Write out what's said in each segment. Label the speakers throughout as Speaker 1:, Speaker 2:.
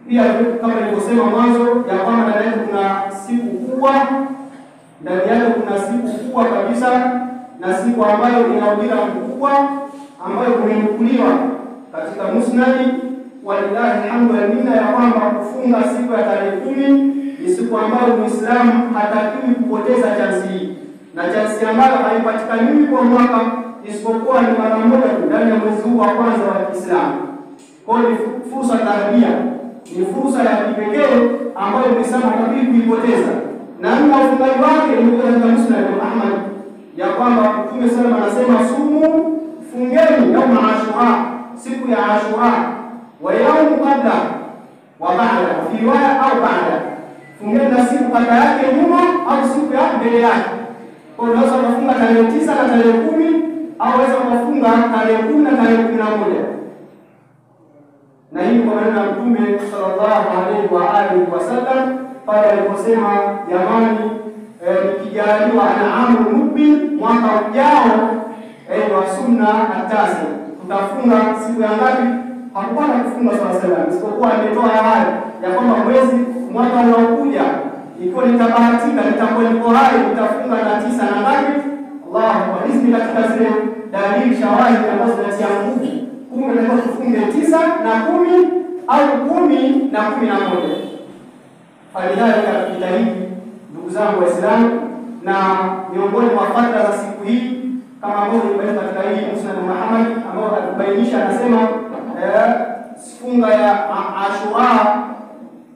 Speaker 1: Pia kama nilivyosema mwanzo ya kwamba ndani yake kuna siku kubwa, ndani yake kuna siku kubwa kabisa, na siku ambayo ina ujira mkubwa ambayo kumenukuliwa katika Musnad. Walillahi alhamdu wal minna, ya kwamba kufunga siku ya tarehe 10 ni siku ambayo Muislamu hatakiwi kupoteza chansi hii, na chansi ambayo haipatikani kwa mwaka isipokuwa ni mara moja ndani ya mwezi huu wa kwanza wa Kiislamu. Kwa hiyo ni fursa dhahabia, ni fursa ya kipekee ambayo Muislamu hatakiwi kuipoteza. Na ufungaji wake ni katika Musnad Ahmad, ya kwamba Mtume sallallahu alayhi wasallam anasema sumu, fungeni yaum Ashura, siku ya Ashura, wa yaum qabla wa ba'da, fi riwaya au ba'da, fungeni na siku kabla yake nyuma au siku ya mbele yake. Kwa hiyo unaweza kufunga tarehe 9 na tarehe 10, au unaweza kufunga tarehe 10 na tarehe 11. Na hii kwa maana Mtume sallallahu alaihi wa alihi wasallam pale aliposema, jamani, nikijaliwa anaamu mukbil, mwaka ujao wa sunna atasi, tutafunga siku ya ngapi? Hakupata kufunga sallallahu, isipokuwa ametoa ahadi ya kwamba mwaka unaokuja ikiwa nitabahatika, nitakuwa niko hai, nitafunga na 9 na ngapi? Allahu Akbar. Hizi ni katika zile dalili shawahidi ambazo zinatia nguvu. Kumbe tunataka tufunge 9 na 10 au 10 na 11. Falidhalika tujitahidi ndugu zangu Waislamu, na miongoni mwa fadhila za siku hii kama ambavyo nimeweka katika hii Musnad Muhammad ambao anabainisha, anasema funga ya Ashura,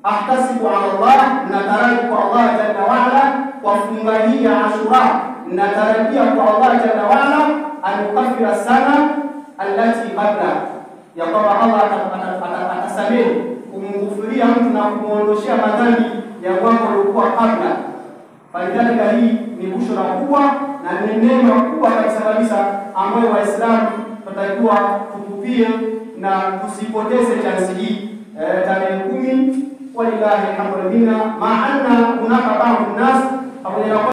Speaker 1: ahtasibu ala Allah, nataraji kwa Allah jalla wa ala, kwa funga hii ya Ashura natarajia kwa Allah jalla wa ala anukafira sana allati qabla, ya kwamba Allah atasamehe kumghufiria mtu na kumuondoshia madhambi ya mwaka uliokuwa kabla. Falidhalika hii ni bushra kubwa na ni neema kubwa kabisa ambayo Waislamu tunatakiwa tutupie na tusipoteze chansi hii. Tarehe 10 walillahi alhamdu, maana kunaka baadhi nas